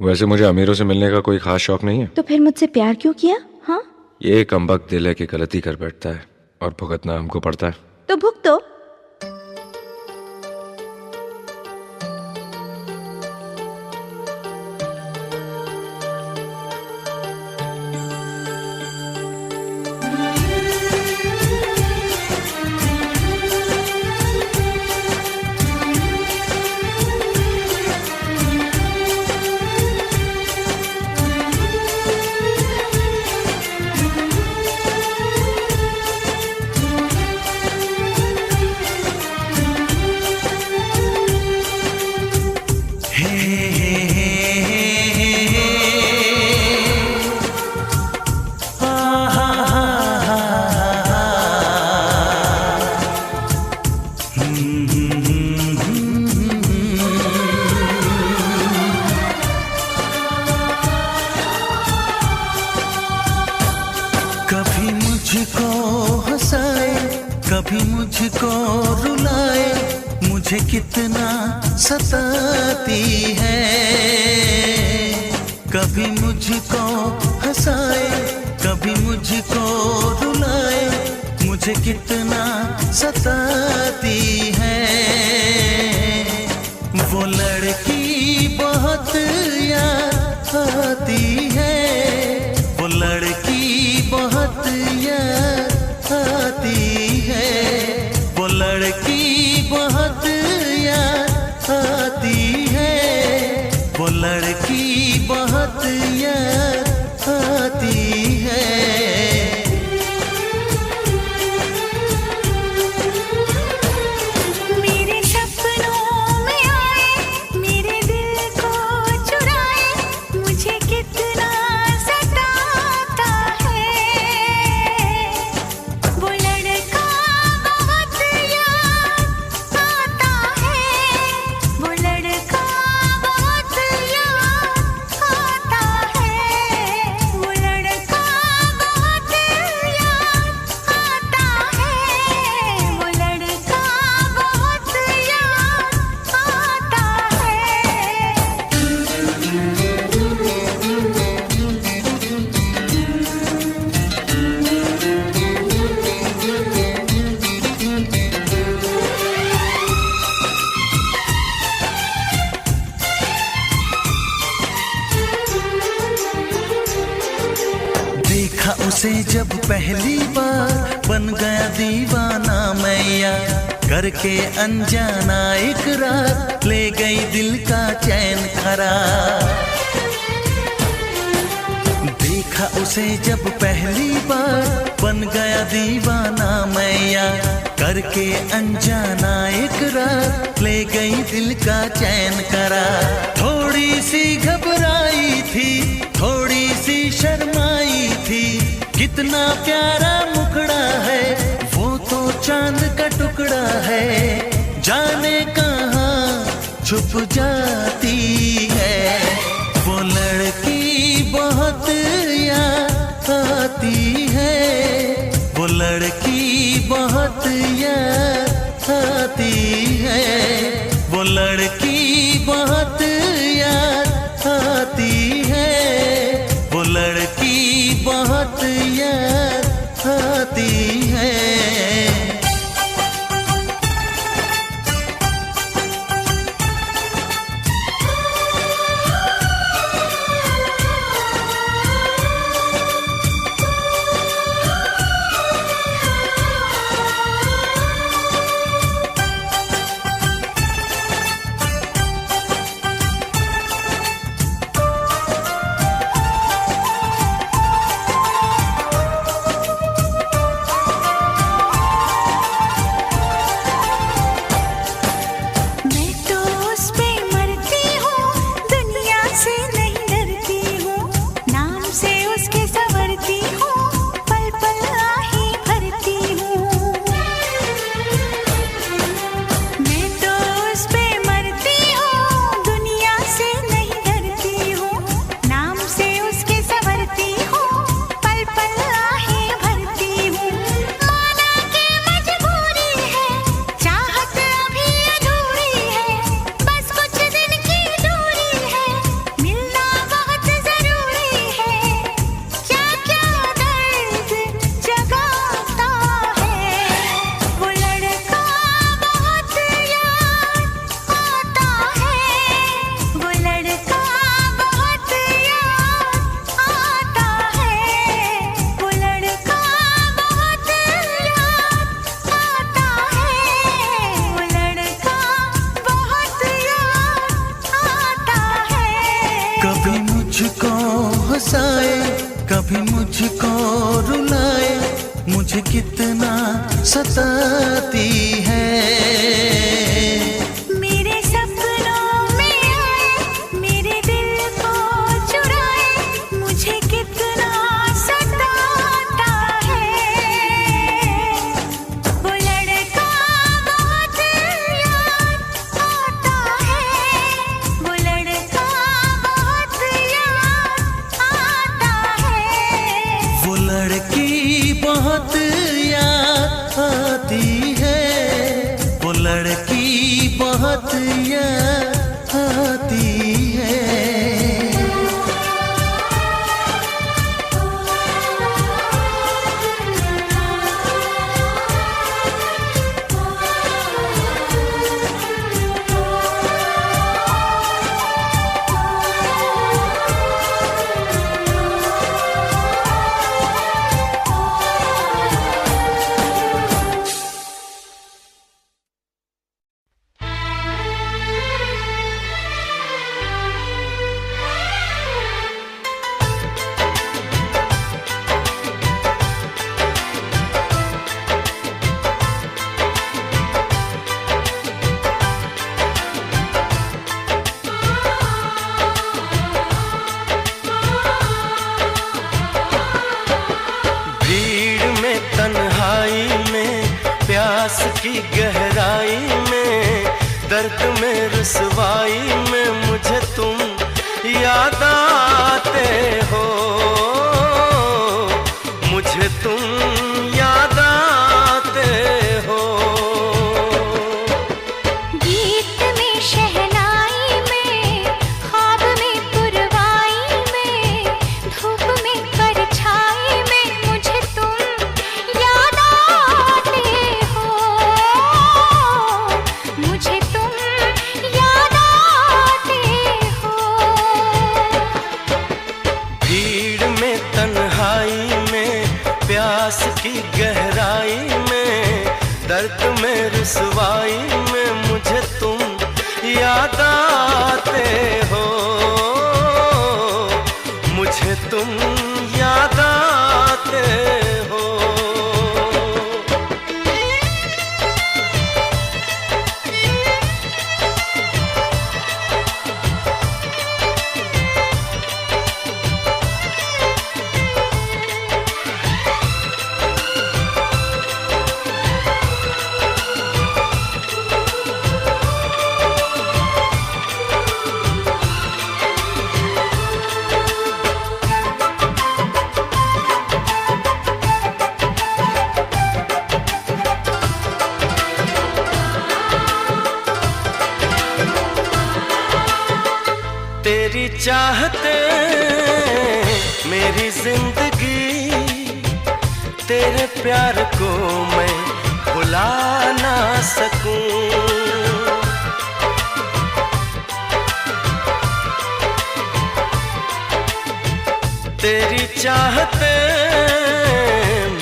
वैसे मुझे अमीरों से मिलने का कोई खास शौक नहीं है। तो फिर मुझसे प्यार क्यों किया? हाँ, ये कमबख्त दिल है कि गलती कर बैठता है और भुगतना हमको पड़ता है। तो भुगतो। कभी मुझको हंसाए, कभी मुझको रुलाए, मुझे कितना सताती है। कभी मुझको हंसाए, कभी मुझको रुलाए, मुझे कितना सताती है। वो लड़की बहुत याद आती है, वो लड़की बहुत याद आती है, वो लड़की बहुत याद आती है, वो लड़की बहुत याद आती है। मेरे सपनों में आए, मेरे दिल को चुराए, मुझे कितना सताता है। वो लड़का बहुत याद आता है, वो लड़का बहुत याद आता है, वो लड़का बहुत याद आता है, वो लड़का बहुत याद आता देखा उसे जब पहली बार, बन गया दीवाना मैया, करके अनजाना इकरार, ले गई दिल का चैन करार। देखा उसे जब पहली बार, बन गया दीवाना मैया, करके अनजाना इकरार, ले गई दिल का चैन करार। थोड़ी सी घबराई थी, थोड़ी सी शर्माई थी, कितना प्यारा मुखड़ा है, वो तो चांद का टुकड़ा है, जाने कहाँ छुप जाती है। वो लड़की बहुत याद आती है, वो लड़की बहुत याद आती है, वो लड़की बहुत याद आती है, वो लड़की बहुत याद आती है। कभी मुझको रुलाए, मुझे कितना सताती है। मेरे सपनों में आए, मेरे दिल को चुराए, मुझे कितना सताता है। वो लड़का बहुत याद आता है, वो लड़का बहुत याद आता है। वो लड़की बहुत याद आती है, वो लड़की बहुत याद आती है। भीड़ में तन्हाई में, प्यास की गहराई में, दर्द में रुसवाई में मुझे तुम याद आते हो, मुझे तुम याद आते हो। गीत में शहनाई में, ख्वाब में पुरवाई में, धूप में परछाई में मुझे तुम याद आते हो, मुझे तुम याद आते हो। भीड़ में तन्हाई में, प्यास की गहराई में, दर्द में रुसवाई में मुझे तुम याद आते हो, मुझे तुम याद आते हो। तेरी चाहते मेरी जिंदगी, तेरे प्यार को मैं भुला ना सकूं। तेरी चाहते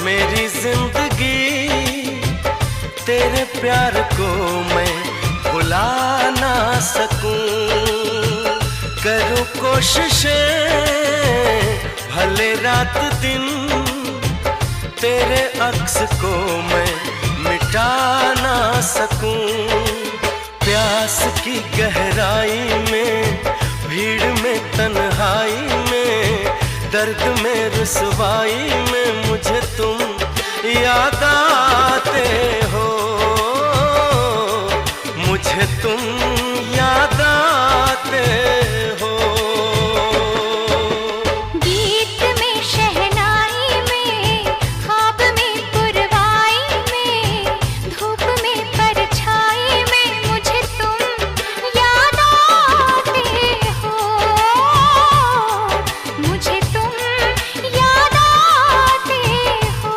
मेरी जिंदगी, तेरे प्यार को मैं भुला ना सकूं। करूं कोशिशें भले रात दिन, तेरे अक्स को मैं मिटा ना सकूं। प्यास की गहराई में, भीड़ में तन्हाई में, दर्द में रुसवाई में मुझे तुम याद आते हो, मुझे तुम याद आते हो। गीत में शहनाई में, ख्वाब में पुरवाई में, धूप में परछाई में मुझे तुम याद आते हो, मुझे तुम याद आते हो।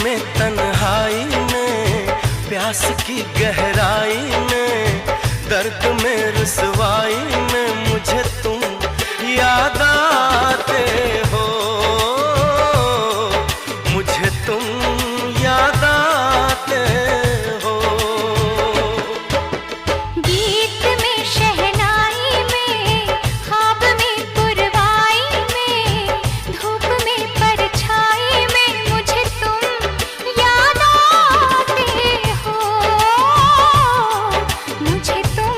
में तन्हाई में, प्यास की गहराई में, दर्द में रुसवाई में मुझे तुम याद आते हो, मुझे तुम याद आते हो। गीत में शहनाई में, ख्वाब में पुरवाई में, धूप में परछाई में मुझे तुम याद आते हो, मुझे तुम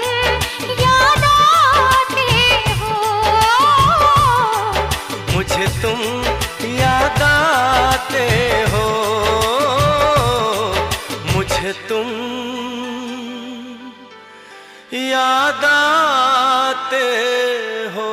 याद आते हो, मुझे तुम याद आते हो, मुझे तुम याद आते हो।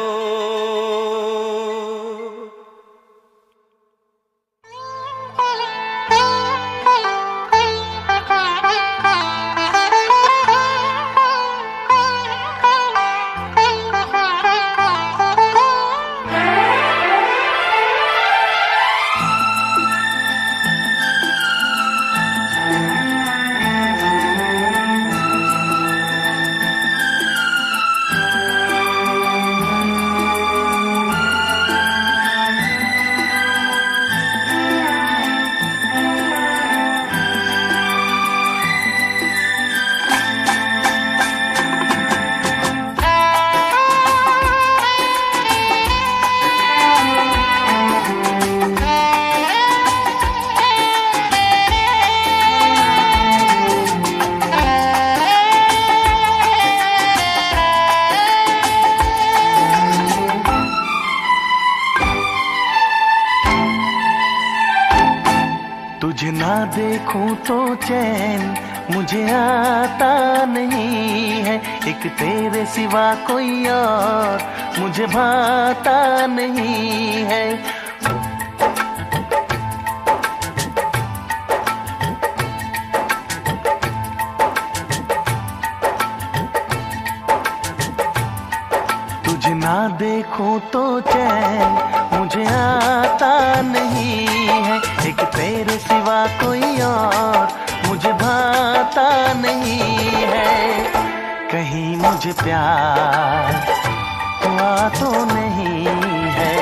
तुझे ना देखूं तो चैन मुझे आता नहीं है, एक तेरे सिवा कोई और मुझे भाता नहीं है। तुझे ना देखूं तो चैन मुझे आता नहीं है, एक तेरे सिवा कोई और मुझे भाता नहीं है। कहीं मुझे प्यार हुआ तो नहीं है,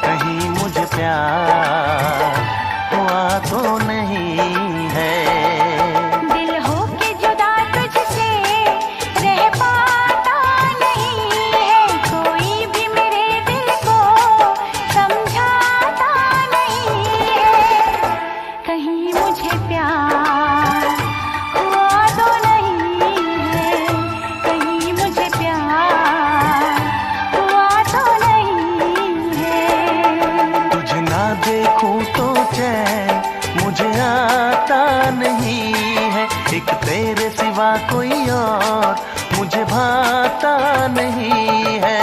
कहीं मुझे प्यार हुआ तो नहीं है। दिल हो के जुदा तुझसे रह पाता नहीं है, कोई भी मेरे दिल को समझाता नहीं है। कहीं मुझे प्यार हुआ तो नहीं है, कहीं मुझे प्यार हुआ तो नहीं है। तुझे ना देखूं तो चैन मुझे आता नहीं है, एक तेरे सिवा कोई और मुझे भाता नहीं है।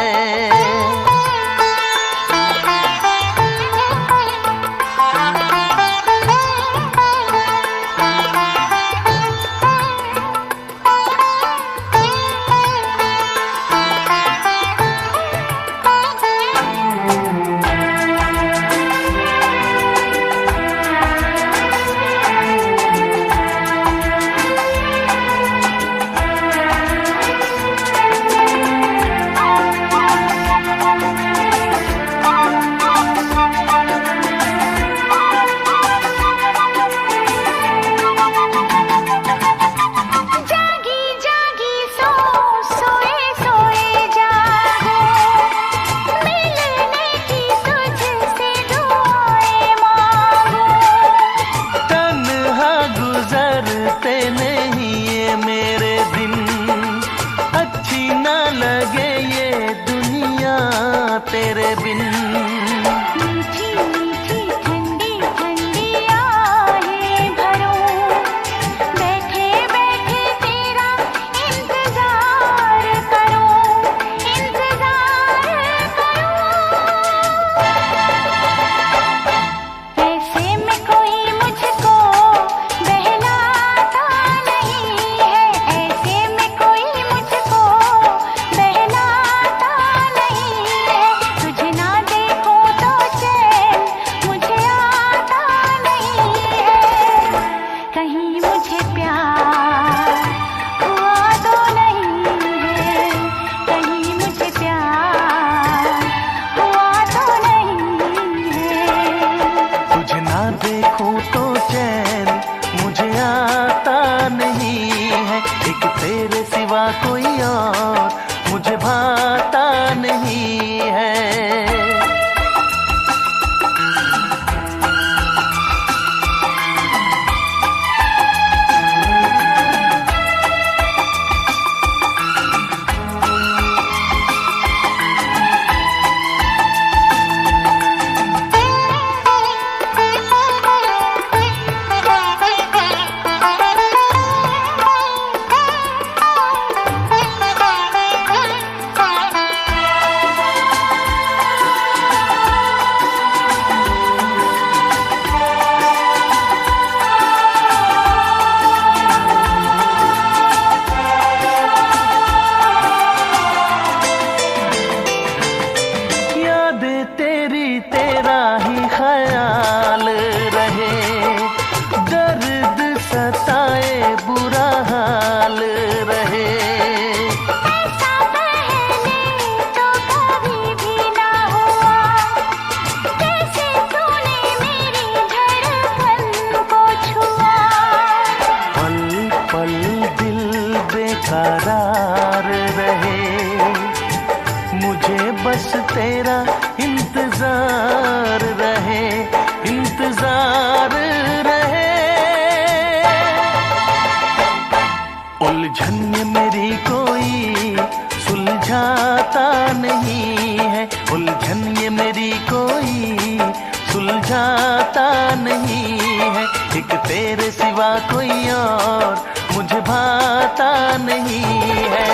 उलझन ये मेरी कोई सुलझाता नहीं है, उलझन ये मेरी कोई सुलझाता नहीं है। एक तेरे सिवा कोई और मुझे भाता नहीं है।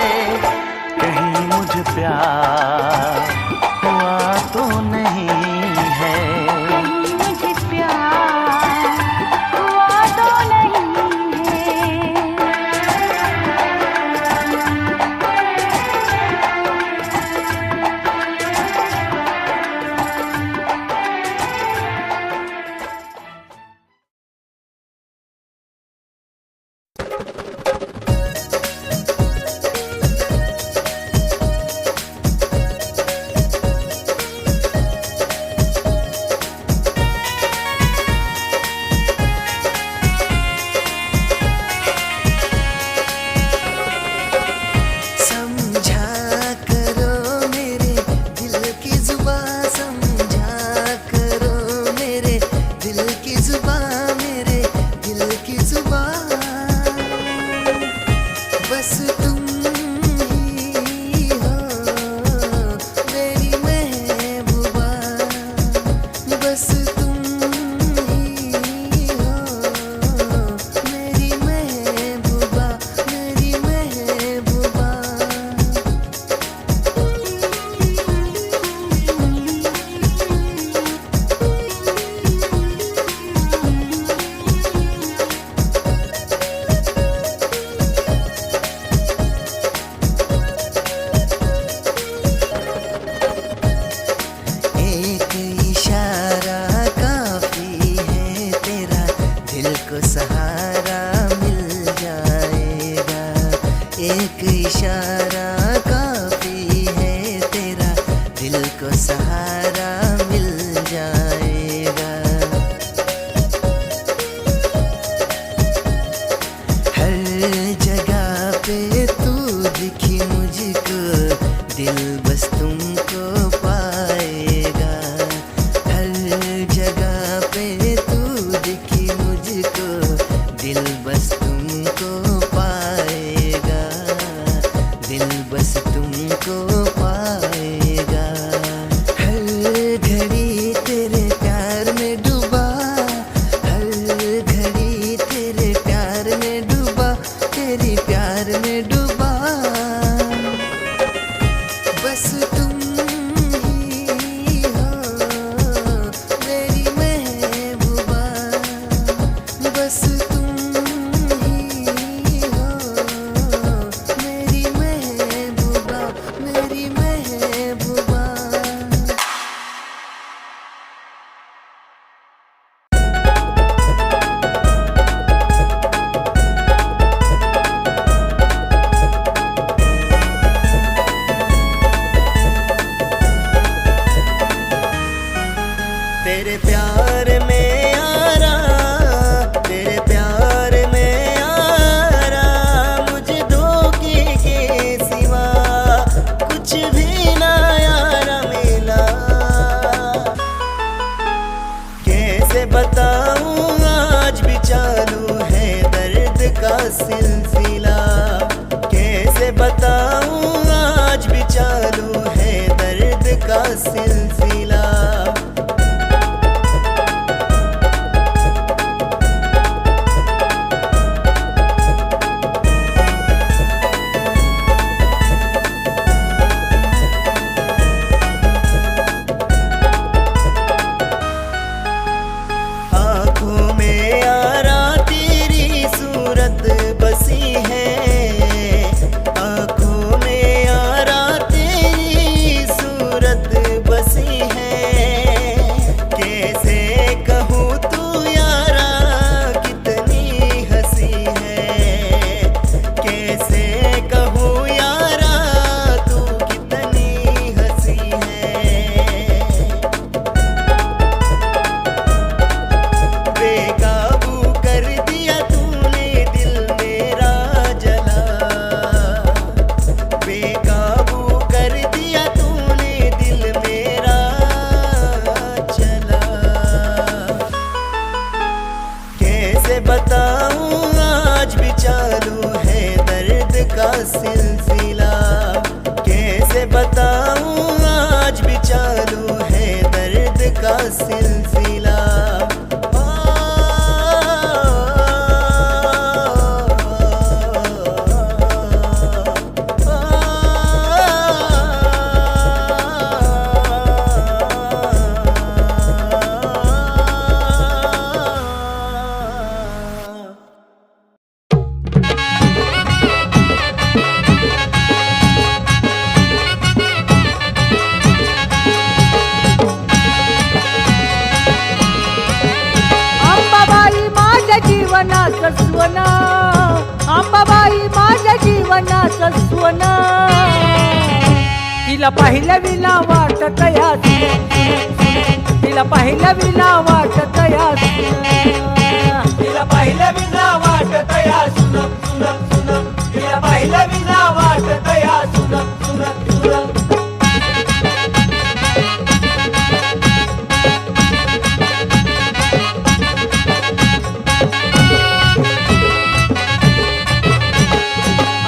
कहीं मुझे प्यार हुआ तो नहीं है, मुझे प्यार हुआ तो नहीं है। सिलसिला कैसे बताऊं, आज भी चालू है दर्द का सिलसिला। आँखों में यारा तेरी सूरत बसी है, आँखों में यारा तेरी सूरत बसी है। कैसे कहूँ तू यारा कितनी हंसी है, कैसे कहूँ यारा तू कितनी हंसी है। बेकाबू कर दिया तूने दिल मेरा जला, बेकाबू कर दिया तूने दिल मेरा चला। कैसे बताऊं, आज भी चालू है दर्द सिलसिला कैसे बताऊं आज भी चालू है दर्द का सिलसिला अंबाबाई माझ्या जीवनाचं स्वन अंबाबाई माझ्या जीवनाचं स्वन तिला पाहिलं विना वाटत या तिला पाहिलं विना वाटत या तिला पाहिलं विना वाटत या सुन सुन सुन तिला पाहिलं विना वाटत या सुन सुन सुन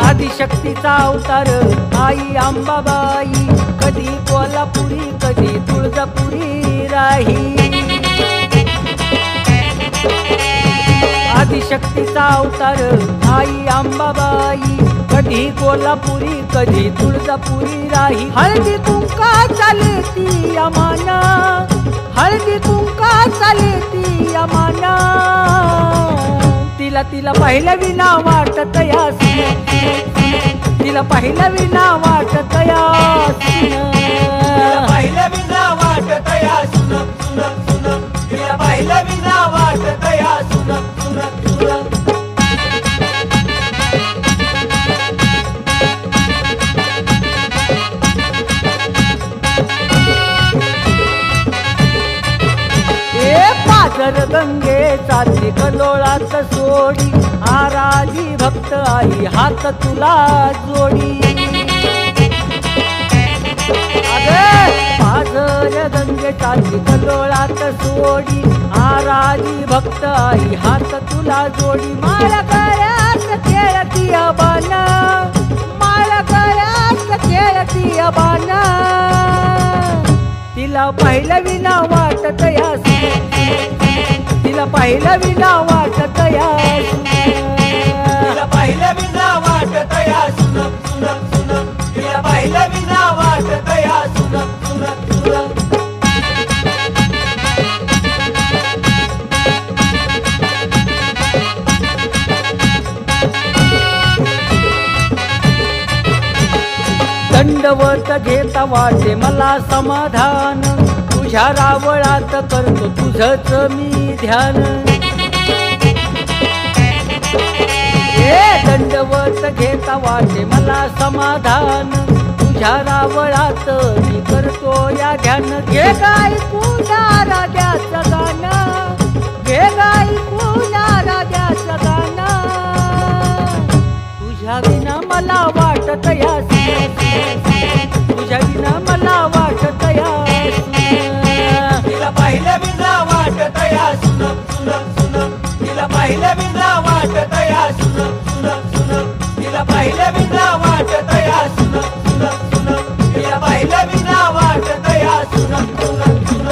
आदिशक्तीचा अवतार आई अंबाबाई कधी कोल्हापुरी कधी तुळजापुरी राही आदिशक्तीचा अवतार आई अंबाबाई कधी कोल्हापुरी कधी तुळजापुरी राही हळदी कुंका चाले ती अमाना हळदी कुंका चाले ती अमाना तिला तिला पाहिलं विना वाटत या तिला पाहिलं विना वाटत या पाहिलं विना वाटत या सुन सुन सुन तिला पाहिलं विना वाटत या सुन सुन सुन पाझर गंगेचा कलोळात सोडी आराधी भक्त आई हात तुला जोडी पाझर गंगेचा कलोळात सोडी आराधी भक्त आई हात तुला जोडी माळ गळ्यात खेळती अबान माळ गळ्यात खेळती अबान तिला पाहिलं विना वाटत या तिला पाहिलं विना वाटत या तिला पाहिलं विना वाटत या सुन सुन सुन तिला पाहिलं विना वाटत या सुन सुन सुन दंडवत घेता वाटे मला समाधान तुझ्या रावळात करतो तुझच मी ध्यान दंडवत घेता वाटे मला समाधान तुझ्या रावळात मी करतो या ध्यान घे गाय पुन्हा राजाचं गाणं घे गाय पुन्हा राजाचं गाणं तुझ्या विना मला वाटत या तुझ्या विना मला वाटत या तिला पाहिलं विना वाटत या सुन सुन सुन तिला पाहिलं विना वाटत या सुन सुन सुन तिला पाहिलं विना वाटत या सुन सुन सुन तिला पाहिलं विना वाटत या सुन सुन सुन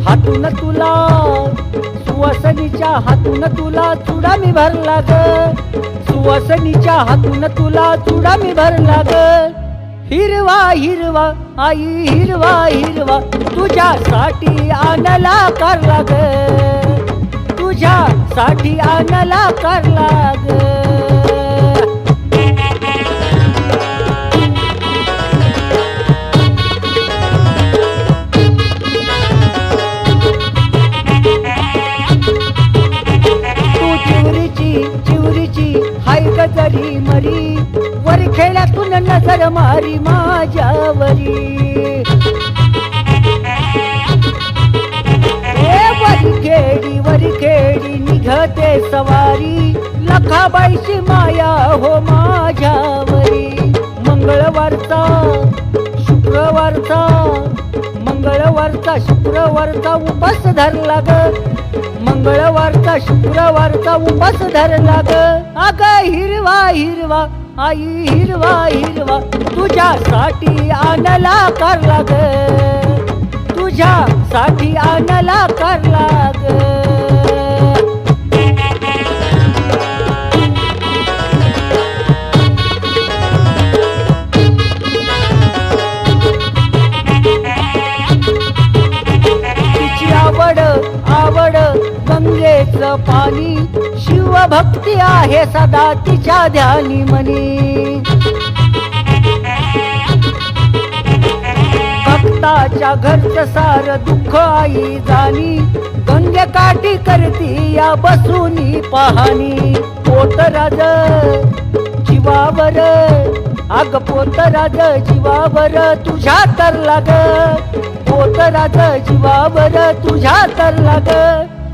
हातून तुला सुवासनीच्या हातून तुला चुडा मी भरला ग सुवासनीच्या हातून तुला चुडा मी भरला ग हिरवा हिरवा आई हिरवा हिरवा तुझ्यासाठी आणला करला ग तुझ्यासाठी आणला करला ग चिवरीची हाय गजरी मरी वर खेळातून नजर मारी माझ्यावरी वरी खेडी निघते सवारी लखाबाईची माया हो माझ्यावरी मंगळवारचा शुक्रवारचा उपास धरला ग मंगळवारचा शुक्रवारचा उपास धरला ग अग हिरवा आई हिरवा तुझ्यासाठी आणला करला ग तुझ्यासाठी आणला करला ग आवड गंगेचं पाणी शिवभक्ती आहे सदा तिच्या ध्यानी मनी भक्ताच्या घरचं सार दुःख आई जाणी गंगे काठी करती या बसूनी पाहणी पोतराज जीवावर अग पोतराज जीवावर तुझ्या तर लाग पोतराज जीवावर तुझ्या तर लाग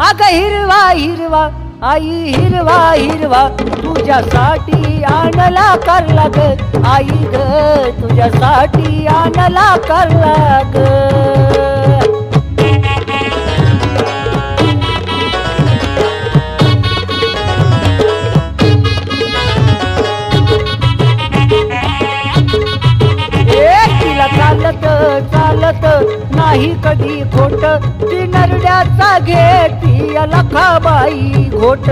अग हिरवा आई हिरवा तुझ्यासाठी आणला करला ग आई ग तुझ्यासाठी आणला करला ग चालत नाही कधी खोट ती नरड्याचा घेती लखाबाई घोट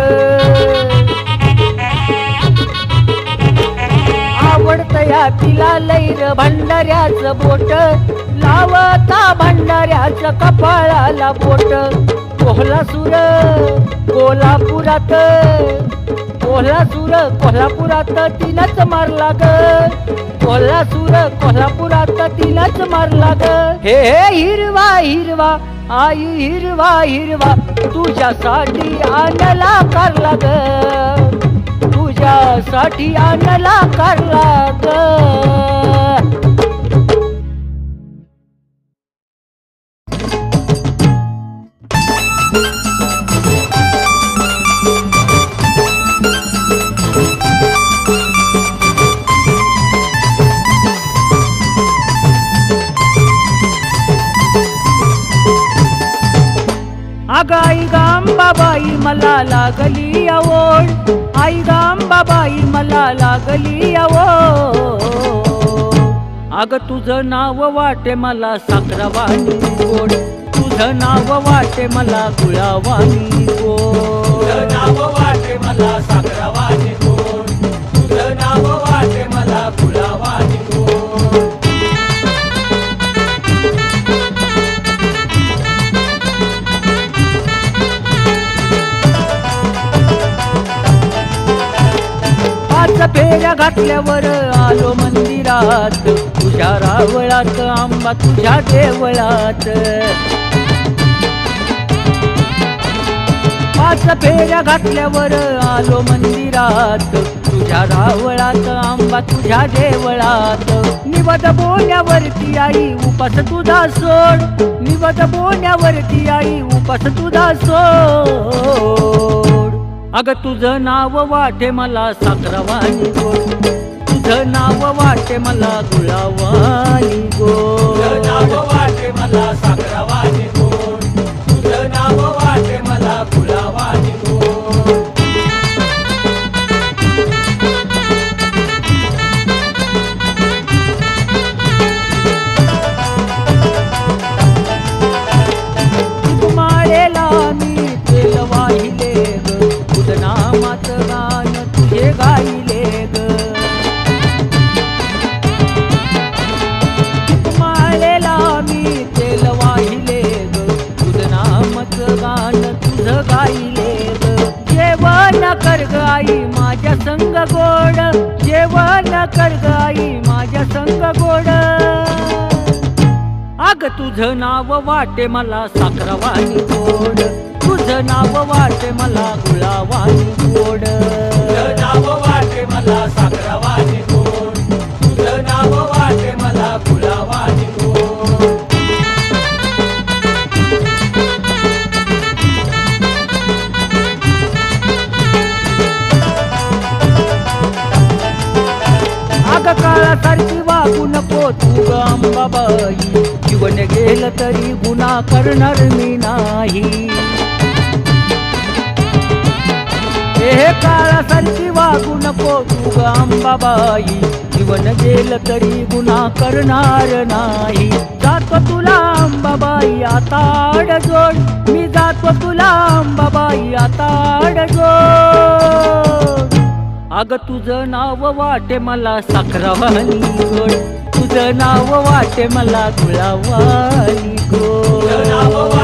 आवडत या तिला लैर भंडाऱ्याचं बोट लावता भंडाऱ्याचं कपाळाला बोट कोल्हासूर कोल्हापुरात तिनच मारला ग कोल्हापुरात तिनच मारला ग हे हिरवा आई हिरवा तुझ्यासाठी आणला करला ग तुझ्यासाठी आणला करला ग अग आई गांबाबाई मला लागली आवड आई गांबाबाई मला लागली आवड अग तुझं नाव वाटे मला साखरावाणी गोड तुझं नाव वाटे मला गुळावाणी गोड नाव वाटे मला साखरावाणी गोड तुझं नाव वाटे मला गुळावाणी गोड फेऱ्या घातल्यावर आलो मंदिरात तुझ्या रावळात आंबा तुझ्या देवळात 5 फेऱ्या घातल्यावर आलो मंदिरात तुझ्या रावळात आंबा तुझ्या देवळात निवद बोण्यावरती आई उपास तुझा सोड निवद बोण्यावरती आई उपास तुझा सोड अग तुझं नाव वाटे मला साखरावाणी गोड तुझं नाव वाटे मला गुळावाणी गोड नाव वाटे मला साखरावाणी गोड तुझं नाव वाटे मला गुळावाणी गोड माळेला मी तेल वाहिले नामात गाण तुझे गायले ग माळेला मी तेल वाहिले ग तुझं नामात गाण तुझं गायले ग जेवण कर ग आई माझ्या संग गोड जेवण कर ग आई माझ्या संग गोड अग तुझं नाव वाटे मला साखरावाणी गोड तुझं नाव वाटे मला गुळावाणी गोड नाव वाटे मला साखरावाणी गोड अग काळासारखी वागू नको तू ग अंबाबाई, जीवन गेलं तरी गुन्हा करणार मी नाही. हे काळासारखी वागू नको तू ग अंबाबाई, जीवन गेलं तरी गुन्हा करणार नाही. जातो तुला अंबाबाई आता आडजोड, मी जातो तुला अंबाबाई आता आडजोड. अग तुझं नाव वाटे मला साखरावाली गोड, तुझं नाव वाटे मला गुळावाली गोड.